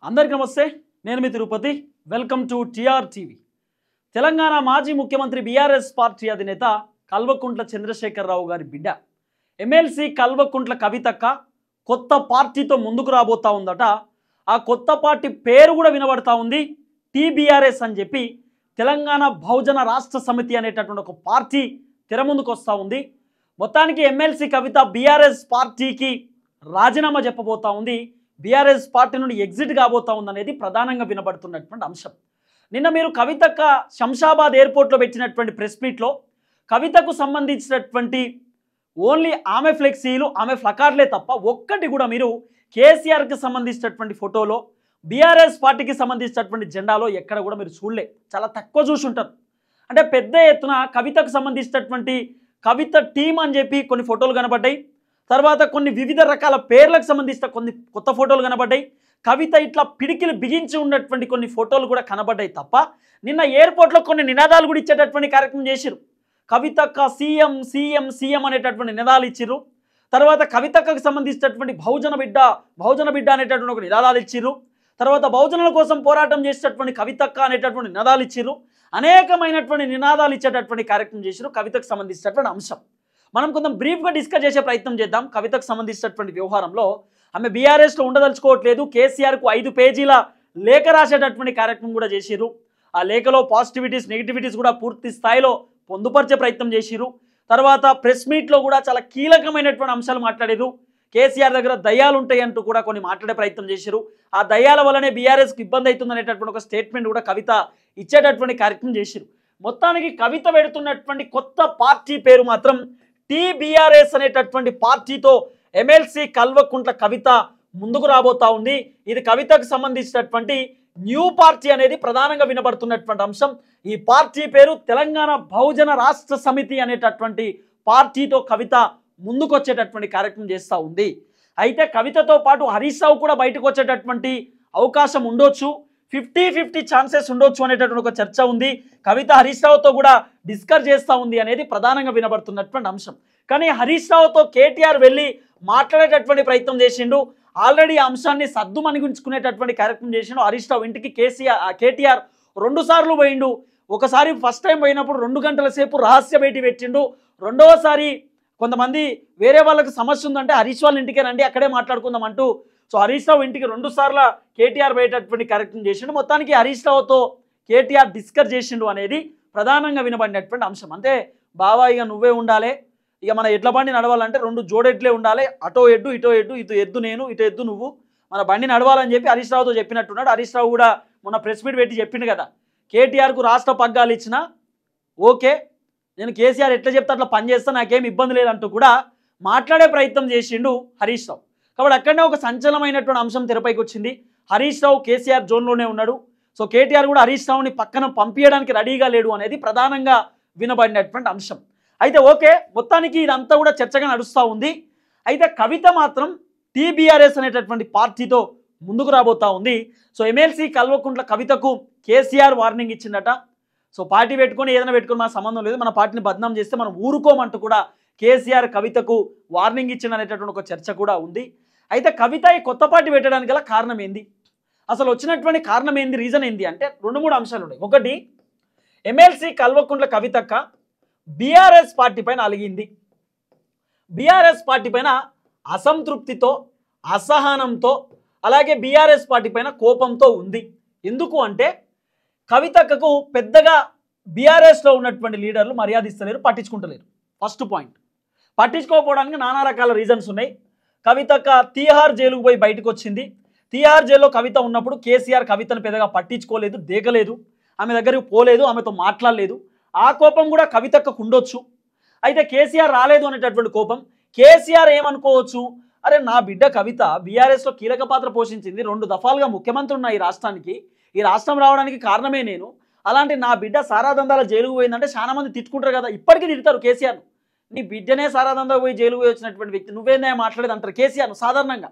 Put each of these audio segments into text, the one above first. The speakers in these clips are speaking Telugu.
అందరికీ నమస్తే. నేను మీ Tirupati. Welcome to TR TV. Telangana మాజీ ముఖ్యమంత్రి బీఆర్ఎస్ పార్టీ అధినేత కల్వకుంట్ల చంద్రశేఖరరావు గారి బిడ్డ ఎమ్మెల్సీ కల్వకుంట్ల కవితక్క కొత్త పార్టీతో ముందుకు రాబోతా ఉందట. ఆ కొత్త పార్టీ పేరు కూడా వినబడతా ఉంది, టీబీఆర్ఎస్ అని చెప్పి. తెలంగాణ బహుజన రాష్ట్ర సమితి అనేటటువంటి ఒక పార్టీ తెర ముందుకు వస్తూ ఉంది. మొత్తానికి ఎమ్మెల్సీ కవిత బీఆర్ఎస్ పార్టీకి రాజీనామా చెప్పబోతా ఉంది, బీఆర్ఎస్ పార్టీ నుండి ఎగ్జిట్ కాబోతా ఉందనేది ప్రధానంగా వినబడుతున్నటువంటి అంశం. నిన్న మీరు కవితక్క శంషాబాద్ ఎయిర్పోర్ట్లో పెట్టినటువంటి ప్రెస్ మీట్లో కవితకు సంబంధించినటువంటి ఓన్లీ ఆమె ఫ్లెక్సీలు, ఆమె ఫ్లకార్లే తప్ప ఒక్కటి కూడా మీరు కేసీఆర్కి సంబంధించినటువంటి ఫోటోలో, బీఆర్ఎస్ పార్టీకి సంబంధించినటువంటి జెండాలో ఎక్కడ కూడా మీరు చూడలే. చాలా తక్కువ చూసి ఉంటారు. అంటే పెద్ద ఎత్తున కవితకు సంబంధించినటువంటి కవిత టీం అని చెప్పి కొన్ని ఫోటోలు కనబడ్డాయి. తర్వాత కొన్ని వివిధ రకాల పేర్లకు సంబంధించిన కొన్ని కొత్త ఫోటోలు కనబడ్డాయి. కవిత ఇట్లా పిడికిలు బిగించి ఉన్నటువంటి కొన్ని ఫోటోలు కూడా కనబడ్డాయి తప్ప నిన్న ఎయిర్పోర్ట్లో కొన్ని నినాదాలు కూడా ఇచ్చేటటువంటి కార్యక్రమం చేసిరు. కవితక్క సీఎం సీఎం సీఎం అనేటటువంటి నినాదాలు ఇచ్చిర్రు. తర్వాత కవితక్కకు సంబంధించినటువంటి బహుజన బిడ్డ అనేటటువంటి ఒక నినాదాలు ఇచ్చిర్రు. తర్వాత బహుజనుల కోసం పోరాటం చేసేటటువంటి కవితక్క అనేటటువంటి నినాదాలు ఇచ్చిర్రు. అనేకమైనటువంటి నినాదాలు ఇచ్చేటటువంటి కార్యక్రమం చేసిరు కవితకు సంబంధించినటువంటి అంశం. మనం కొంచెం బ్రీఫ్గా డిస్కస్ చేసే ప్రయత్నం చేద్దాం. కవితకు సంబంధించినటువంటి వ్యవహారంలో ఆమె బీఆర్ఎస్లో ఉండదలుచుకోవట్లేదు. కేసీఆర్కు 5 పేజీల లేఖ రాసేటటువంటి కార్యక్రమం కూడా చేసిరు. ఆ లేఖలో పాజిటివిటీస్ నెగిటివిటీస్ కూడా పూర్తి స్థాయిలో పొందుపరిచే ప్రయత్నం చేసిరు. తర్వాత ప్రెస్ మీట్లో కూడా చాలా కీలకమైనటువంటి అంశాలు మాట్లాడారు. కేసీఆర్ దగ్గర దయ్యాలు ఉంటాయి అంటూ కూడా కొన్ని మాట్లాడే ప్రయత్నం చేసిరు. ఆ దయ్యాల వల్లనే బీఆర్ఎస్కి ఇబ్బంది అవుతుంది అనేటటువంటి ఒక స్టేట్మెంట్ కూడా కవిత ఇచ్చేటటువంటి కార్యక్రమం చేసిరు. మొత్తానికి కవిత పెడుతున్నటువంటి కొత్త పార్టీ పేరు మాత్రం టీబీఆర్ఎస్ అనేటటువంటి పార్టీతో ఎమ్మెల్సీ కల్వకుంట్ల కవిత ముందుకు రాబోతా ఉంది. ఇది కవితకు సంబంధించినటువంటి న్యూ పార్టీ అనేది ప్రధానంగా వినబడుతున్నటువంటి అంశం. ఈ పార్టీ పేరు తెలంగాణ బహుజన రాష్ట్ర సమితి అనేటటువంటి పార్టీతో కవిత ముందుకు వచ్చేటటువంటి కార్యక్రమం చేస్తూ ఉంది. అయితే కవితతో పాటు హరీష్ రావు కూడా బయటకు వచ్చేటటువంటి అవకాశం ఉండొచ్చు, 50-50 ఛాన్సెస్ ఉండొచ్చు అనేటటువంటి ఒక చర్చ ఉంది. కవిత హరీష్ రావుతో కూడా డిస్కస్ చేస్తూ ఉంది అనేది ప్రధానంగా వినబడుతున్నటువంటి అంశం. కానీ హరీష్ రావుతో కేటీఆర్ వెళ్ళి మాట్లాడేటటువంటి ప్రయత్నం చేసిండు. ఆల్రెడీ ఆ అంశాన్ని సద్దుమణిగించుకునేటటువంటి కార్యక్రమం చేసిండు. హరీష్ రావు ఇంటికి కేటీఆర్ 2 సార్లు పోయిండు. ఒకసారి ఫస్ట్ టైం పోయినప్పుడు 2 గంటల సేపు రహస్య భేటీ పెట్టిండు. రెండవసారి కొంతమంది వేరే వాళ్ళకి సమస్య ఉందంటే హరీష్ వాళ్ళ ఇంటికే రండి, అక్కడే మాట్లాడుకుందాం అంటూ సో హరీష్ రావు ఇంటికి 2 సార్లు కేటీఆర్ పోయేటటువంటి కార్యక్రమం చేసిండు. మొత్తానికి హరీష్ రావుతో కేటీఆర్ డిస్కస్ చేసిండు అనేది ప్రధానంగా వినబడినటువంటి అంశం. అంటే బావా ఇక నువ్వే ఉండాలి, ఇక మన ఎడ్ల బండి నడవాలంటే 2 జోడెడ్లే ఉండాలి, అటో ఎడ్డు ఇటో ఎడ్డు, ఇటు ఎద్దు నేను ఇటు ఎద్దు నువ్వు, మన బండి నడవాలని చెప్పి హరీష్ రావుతో చెప్పినట్టున్నాడు. హరీష్ రావు కూడా మొన్న ప్రెస్ మీట్ పెట్టి చెప్పిండు కదా, కేటీఆర్కు రాష్ట్ర పగ్గాలు ఇచ్చినా ఓకే, నేను కేసీఆర్ ఎట్లా చెప్తే అట్లా పనిచేస్తా, నాకేం ఇబ్బంది లేదంటూ కూడా మాట్లాడే ప్రయత్నం చేసిండు హరీష్ రావు. కాబట్టి అక్కడనే ఒక సంచలనమైనటువంటి అంశం తెరపైకి వచ్చింది. హరీష్ రావు కేసీఆర్ జోన్లోనే ఉన్నాడు. సో కేటీఆర్ కూడా హరీష్ రావుని పక్కన పంపించడానికి రెడీగా లేడు అనేది ప్రధానంగా వినబడినటువంటి అంశం. అయితే ఓకే, మొత్తానికి ఇదంతా కూడా చర్చగా నడుస్తూ ఉంది. అయితే కవిత మాత్రం టీబీఆర్ఎస్ అనేటటువంటి పార్టీతో ముందుకు రాబోతా ఉంది. సో ఎమ్మెల్సీ కల్వకుంట్ల కవితకు కేసీఆర్ వార్నింగ్ ఇచ్చిందట. సో పార్టీ పెట్టుకొని ఏదైనా పెట్టుకొని మన సంబంధం లేదు, మన పార్టీని బద్నాం చేస్తే మనం ఊరుకోమంటూ కూడా కేసీఆర్ కవితకు వార్నింగ్ ఇచ్చిన అనేటటువంటి ఒక చర్చ కూడా ఉంది. అయితే కవిత ఈ కొత్త పార్టీ పెట్టడానికి గల కారణం ఏంది, అసలు వచ్చినటువంటి కారణం ఏంది, రీజన్ ఏంది అంటే 2-3 అంశాలు ఉన్నాయి. ఒకటి, ఎమ్మెల్సీ కల్వకుంట్ల కవితక్క బీఆర్ఎస్ పార్టీ పైన అలిగింది. బీఆర్ఎస్ పార్టీ పైన అసంతృప్తితో, అసహనంతో, అలాగే బీఆర్ఎస్ పార్టీ పైన కోపంతో ఉంది. ఎందుకు అంటే కవితక్కకు పెద్దగా బీఆర్ఎస్లో ఉన్నటువంటి లీడర్లు మర్యాద ఇస్తలేరు, పట్టించుకుంటలేరు. First point. పట్టించుకోకపోవడానికి నానా రకాల రీజన్స్ ఉన్నాయి. కవితక్క తీహార్ జైలుకు పోయి బయటకు వచ్చింది. తీహార్ జైల్లో కవిత ఉన్నప్పుడు కేసీఆర్ కవితను పెద్దగా పట్టించుకోలేదు, దేకలేదు, ఆమె దగ్గరికి పోలేదు, ఆమెతో మాట్లాడలేదు. ఆ కోపం కూడా కవితక్కకు ఉండొచ్చు. అయితే కేసీఆర్ రాలేదు అనేటటువంటి కోపం. కేసీఆర్ ఏమనుకోవచ్చు, అరే నా బిడ్డ కవిత బీఆర్ఎస్లో కీలక పాత్ర పోషించింది, 2 దఫాలుగా ముఖ్యమంత్రి ఉన్న ఈ రాష్ట్రానికి, ఈ రాష్ట్రం రావడానికి కారణమే నేను, అలాంటి నా బిడ్డ సారాదందాల జైలుకు పోయిందంటే చాలా మంది తిట్టుకుంటారు కదా, ఇప్పటికీ తిడతారు కేసీఆర్ను. నీ బిడ్డనే సారాదందా పోయి జైలుకు పోయి వచ్చినటువంటి వ్యక్తి నువ్వేందా మాట్లాడేది అంటారు కేసీఆర్ను సాధారణంగా.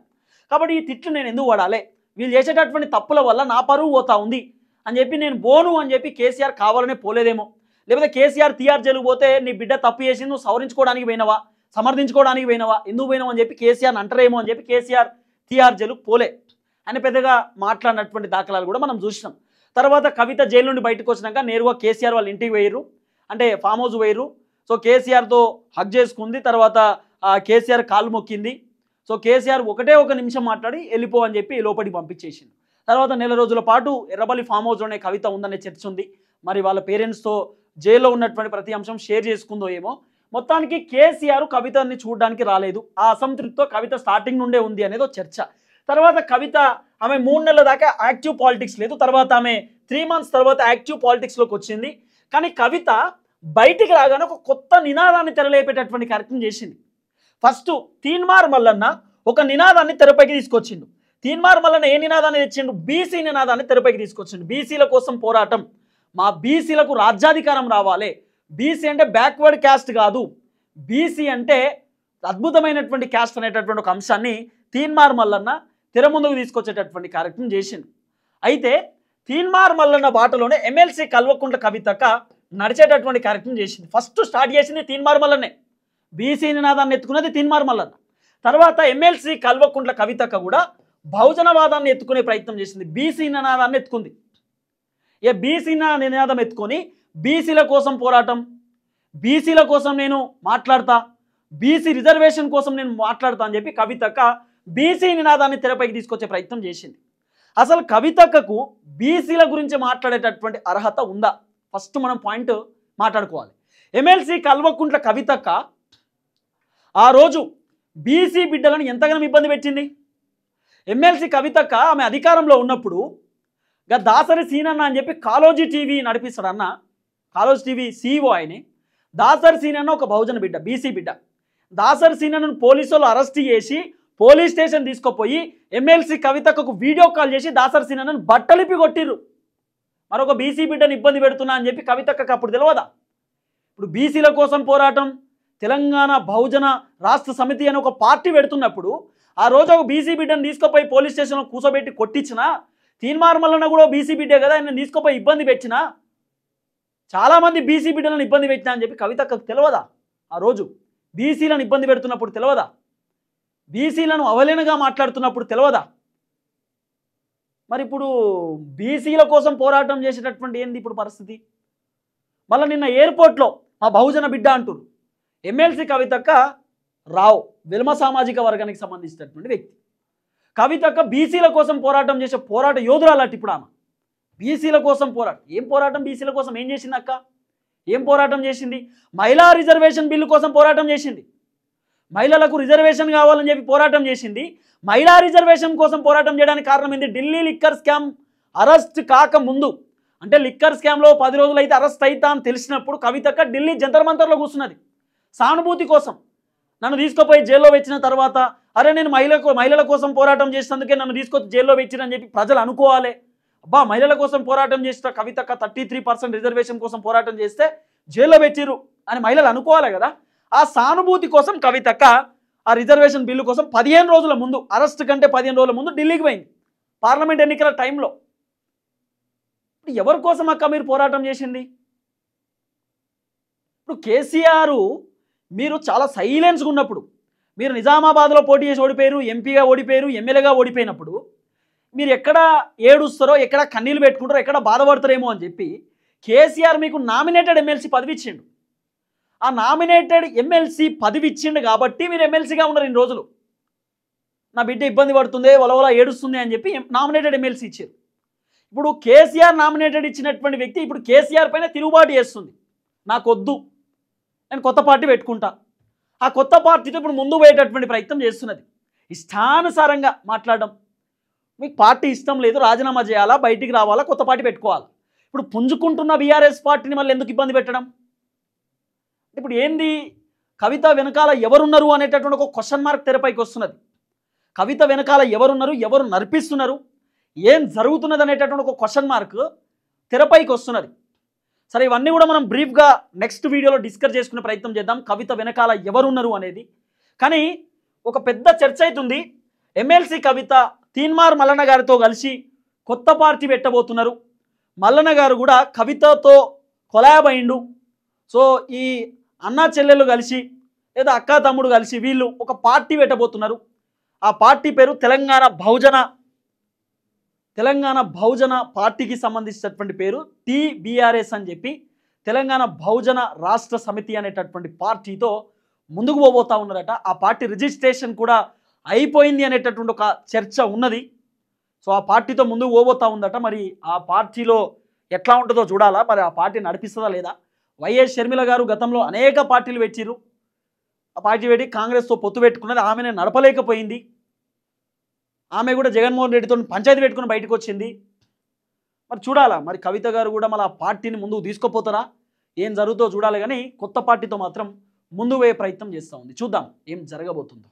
కాబట్టి ఈ తిట్లు నేను ఎందుకు పడాలి, వీళ్ళు చేసేటటువంటి తప్పుల వల్ల నా పరువు పోతా ఉంది అని చెప్పి నేను బోను అని చెప్పి కేసీఆర్ కావాలనే పోలేదేమో. లేకపోతే కేసీఆర్ తీఆర్ జైలుకు పోతే నీ బిడ్డ తప్పు చేసి నువ్వు సవరించుకోవడానికి పోయినవా, సమర్థించుకోవడానికి పోయినవా, ఎందుకు పోయినావు అని చెప్పి కేసీఆర్ అంటారేమో అని చెప్పి కేసీఆర్ తీఆర్ జైలుకు పోలే. ఆయన పెద్దగా మాట్లాడినటువంటి దాఖలాలు కూడా మనం చూసినాం. తర్వాత కవిత జైలు నుండి బయటకు వచ్చినాక నేరుగా కేసీఆర్ వాళ్ళ ఇంటికి పోయిర్రు, అంటే ఫామ్ హౌస్ పోయిర్రు. సో కేసీఆర్తో హగ్ చేసుకుంది. తర్వాత కేసీఆర్ కాళ్ళు మొక్కింది. సో కేసీఆర్ ఒకటే ఒక నిమిషం మాట్లాడి వెళ్ళిపో అని చెప్పి లోపలికి పంపించేసింది. తర్వాత నెల రోజుల పాటు ఎర్రబల్లి ఫామ్ హౌస్లోనే కవిత ఉందనే చర్చ ఉంది. మరి వాళ్ళ పేరెంట్స్తో జైల్లో ఉన్నటువంటి ప్రతి అంశం షేర్ చేసుకుందో ఏమో. మొత్తానికి కేసీఆర్ కవితని చూడడానికి రాలేదు. ఆ అసంతృప్తితో కవిత స్టార్టింగ్ నుండే ఉంది అనేది ఒక చర్చ. తర్వాత కవిత ఆమె 3 నెలల దాకా యాక్టివ్ పాలిటిక్స్ లేదు. తర్వాత ఆమె 3 months తర్వాత యాక్టివ్ పాలిటిక్స్లోకి వచ్చింది. కానీ కవిత బయటికి రాగానే ఒక కొత్త నినాదాన్ని తెరలేపేటటువంటి కార్యక్రమం చేసింది. ఫస్ట్ తీన్మార్ మల్లన్న ఒక నినాదాన్ని తెరపైకి తీసుకొచ్చిండు. తీన్మార్ మల్లన్న ఏ నినాదాన్ని తెచ్చిండు? బీసీ నినాదాన్ని తెరపైకి తీసుకొచ్చిండు. బీసీల కోసం పోరాటం, మా బీసీలకు రాజ్యాధికారం రావాలి. బీసీ అంటే బ్యాక్వర్డ్ క్యాస్ట్ కాదు, బీసీ అంటే అద్భుతమైనటువంటి క్యాస్ట్ అనేటటువంటి ఒక అంశాన్ని తీన్మార్ మల్లన్న తెర ముందుకు తీసుకొచ్చేటటువంటి కార్యక్రమం చేసిండు. అయితే తీన్మార్ మల్లన్న బాటలోనే ఎమ్మెల్సీ కల్వకుంట్ల కవితక నడిచేటటువంటి కార్యక్రమం చేసింది. ఫస్ట్ స్టార్ట్ చేసింది తీన్మార్ మల్లన్నే. బీసీ నినాదాన్ని ఎత్తుకున్నది తీన్మార్ మల్లన్న. తర్వాత ఎమ్మెల్సీ కల్వకుంట్ల కవితక కూడా బహుజనవాదాన్ని ఎత్తుకునే ప్రయత్నం చేసింది. బీసీ నినాదాన్ని ఎత్తుకుంది. ఇక బీసీ నినాదం ఎత్తుకొని బీసీల కోసం పోరాటం, బీసీల కోసం నేను మాట్లాడతా, బీసీ రిజర్వేషన్ కోసం నేను మాట్లాడతా అని చెప్పి కవితక బీసీ నినాదాన్ని తెరపైకి తీసుకొచ్చే ప్రయత్నం చేసింది. అసలు కవితకకు బీసీల గురించి మాట్లాడేటటువంటి అర్హత ఉందా? ఫస్ట్ మనం పాయింట్ మాట్లాడుకోవాలి. ఎమ్మెల్సీ కల్వకుంట్ల కవితక ఆ రోజు బీసీ బిడ్డలను ఎంతగానో ఇబ్బంది పెట్టింది. ఎమ్మెల్సీ కవితక ఆమె అధికారంలో ఉన్నప్పుడు దాసరి సీనన్న అని చెప్పి కాలోజీ టీవీ నడిపిస్తాడు అన్న. కాలోజీ టీవీ సీఈఓ ఆయనే. దాసరి సీనన్న ఒక బహుజన బిడ్డ, బీసీ బిడ్డ. దాసరి సీనన్నను పోలీసులు అరెస్ట్ చేసి పోలీస్ స్టేషన్ తీసుకుపోయి ఎమ్మెల్సీ కవితకు వీడియో కాల్ చేసి దాసరి సీనన్నను బట్టలిపి కొట్టిర్రు. మరొక బీసీ బిడ్డను ఇబ్బంది పెడుతున్నా అని చెప్పి కవితకు అప్పుడు తెలియదా? ఇప్పుడు బీసీల కోసం పోరాటం, తెలంగాణ బహుజన రాష్ట్ర సమితి అని ఒక పార్టీ పెడుతున్నప్పుడు ఆ రోజు ఒక బీసీ బిడ్డను తీసుకుపోయి పోలీస్ స్టేషన్లో కూర్చోబెట్టి కొట్టించిన, తీన్మార్ మల్లన్న కూడా బీసీ బిడ్డే కదా, ఆయన తీసుకుపోయి ఇబ్బంది పెట్టిన, చాలామంది బీసీ బిడ్డలను ఇబ్బంది పెట్టినా అని చెప్పి కవితకు తెలియదా? ఆ రోజు బీసీలను ఇబ్బంది పెడుతున్నప్పుడు తెలియదా? బీసీలను అవలేనగా మాట్లాడుతున్నప్పుడు తెలియదా? మరి ఇప్పుడు బీసీల కోసం పోరాటం చేసేటటువంటి ఏంది ఇప్పుడు పరిస్థితి? మళ్ళీ నిన్న ఎయిర్పోర్ట్లో మా బహుజన బిడ్డ అంటారు. ఎమ్మెల్సీ కవితక్క రావు వెల్మ సామాజిక వర్గానికి సంబంధించినటువంటి వ్యక్తి. కవితక్క బీసీల కోసం పోరాటం చేసే పోరాట యోధురాలట. ఇప్పుడు ఆమె బీసీల కోసం పోరాటం, ఏం పోరాటం? బీసీల కోసం ఏం చేసింది అక్క? ఏం పోరాటం చేసింది? మహిళా రిజర్వేషన్ బిల్లు కోసం పోరాటం చేసింది. మహిళలకు రిజర్వేషన్ కావాలని చెప్పి పోరాటం చేసింది. మహిళా రిజర్వేషన్ కోసం పోరాటం చేయడానికి కారణం ఏంది? ఢిల్లీ లిక్కర్ స్కామ్ అరెస్ట్ కాకముందు, అంటే లిక్కర్ స్కామ్లో 10 రోజులు అయితే అరెస్ట్ అవుతా అని తెలిసినప్పుడు కవితక్క ఢిల్లీ జంతర్ మంతర్లో కూర్చున్నది సానుభూతి కోసం. నన్ను తీసుకుపోయి జైల్లో పెట్టిన తర్వాత అరే నేను మహిళల కోసం పోరాటం చేసినందుకే నన్ను తీసుకొచ్చి జైల్లో పెట్టినని చెప్పి ప్రజలు అనుకోవాలి. అబ్బా మహిళల కోసం పోరాటం చేసిన కవితక్క 33% రిజర్వేషన్ కోసం పోరాటం చేస్తే జైల్లో పెట్టిరు అని మహిళలు అనుకోవాలి కదా. ఆ సానుభూతి కోసం కవితక్క ఆ రిజర్వేషన్ బిల్లు కోసం 15 రోజుల ముందు, అరెస్ట్ కంటే 15 రోజుల ముందు ఢిల్లీకి పోయింది పార్లమెంట్ ఎన్నికల టైంలో. ఎవరి కోసం అక్క మీరు పోరాటం చేసింది? ఇప్పుడు కేసీఆర్ మీరు చాలా సైలెన్స్గా ఉన్నప్పుడు, మీరు నిజామాబాద్లో పోటీ చేసి ఓడిపోయారు, ఎంపీగా ఓడిపోయారు, ఎమ్మెల్యేగా ఓడిపోయినప్పుడు మీరు ఎక్కడ ఏడుస్తారో, ఎక్కడ కన్నీళ్ళు పెట్టుకుంటారో, ఎక్కడ బాధపడతారేమో అని చెప్పి కేసీఆర్ మీకు నామినేటెడ్ ఎమ్మెల్సీ పదవి ఇచ్చిండు. ఆ నామినేటెడ్ ఎమ్మెల్సీ పదవి ఇచ్చిండు కాబట్టి మీరు ఎమ్మెల్సీగా ఉన్నారు ఇన్ని రోజులు. నా బిడ్డ ఇబ్బంది పడుతుంది, వలవల ఏడుస్తుంది అని చెప్పి నామినేటెడ్ ఎమ్మెల్సీ ఇచ్చారు. ఇప్పుడు కేసీఆర్ నామినేటెడ్ ఇచ్చినటువంటి వ్యక్తి ఇప్పుడు కేసీఆర్ పైన తిరుగుబాటు చేస్తుంది. నాకొద్దు, నేను కొత్త పార్టీ పెట్టుకుంటా. ఆ కొత్త పార్టీతో ఇప్పుడు ముందు పోయేటటువంటి ప్రయత్నం చేస్తున్నది. ఇష్టానుసారంగా మాట్లాడడం. మీకు పార్టీ ఇష్టం లేదు, రాజీనామా చేయాలా, బయటికి రావాలా, కొత్త పార్టీ పెట్టుకోవాలా. ఇప్పుడు పుంజుకుంటున్న బీఆర్ఎస్ పార్టీని మళ్ళీ ఎందుకు ఇబ్బంది పెట్టడం? ఇప్పుడు ఏంది? కవిత వెనకాల ఎవరున్నారు అనేటటువంటి ఒక క్వశ్చన్ మార్క్ తెరపైకి వస్తున్నది. కవిత వెనకాల ఎవరున్నారు, ఎవరు నడిపిస్తున్నారు, ఏం జరుగుతున్నది అనేటటువంటి ఒక క్వశ్చన్ మార్క్ తెరపైకి వస్తున్నది. సరే, ఇవన్నీ కూడా మనం బ్రీఫ్గా నెక్స్ట్ వీడియోలో డిస్కస్ చేసుకునే ప్రయత్నం చేద్దాం, కవిత వెనకాల ఎవరున్నారు అనేది. కానీ ఒక పెద్ద చర్చ అవుతుంది. ఎమ్మెల్సీ కవిత తీన్మార్ మల్లన్న గారితో కలిసి కొత్త పార్టీ పెట్టబోతున్నారు. మల్లన్న గారు కూడా కవితతో కొలాబ్ అయిండు. సో ఈ అన్నా చెల్లెలు కలిసి లేదా అక్క తమ్ముడు కలిసి వీళ్ళు ఒక పార్టీ పెట్టబోతున్నారు. ఆ పార్టీ పేరు తెలంగాణ బహుజన తెలంగాణ బహుజన పార్టీకి సంబంధించినటువంటి పేరు టీబీఆర్ఎస్ అని చెప్పి తెలంగాణ బహుజన రాష్ట్ర సమితి అనేటటువంటి పార్టీతో ముందుకు పోబోతా ఉన్నారట. ఆ పార్టీ రిజిస్ట్రేషన్ కూడా అయిపోయింది అనేటటువంటి ఒక చర్చ ఉన్నది. సో ఆ పార్టీతో ముందుకు పోబోతా ఉందట. మరి ఆ పార్టీలో ఎట్లా ఉంటుందో చూడాలా, మరి ఆ పార్టీ నడిపిస్తుందా లేదా. వైఎస్ షర్మిల గారు గతంలో అనేక పార్టీలు పెట్టిరు. ఆ పార్టీ పెట్టి కాంగ్రెస్తో పొత్తు పెట్టుకున్నది, ఆమెనే నడపలేకపోయింది. ఆమె కూడా జగన్మోహన్ రెడ్డితో పంచాయతీ పెట్టుకుని బయటకు వచ్చింది. మరి చూడాలా, మరి కవిత గారు కూడా మళ్ళీ ఆ పార్టీని ముందుకు తీసుకుపోతారా, ఏం జరుగుతుందో చూడాలి. కానీ కొత్త పార్టీతో మాత్రం ముందు పోయే ప్రయత్నం చేస్తూ ఉంది. చూద్దాం ఏం జరగబోతుందో.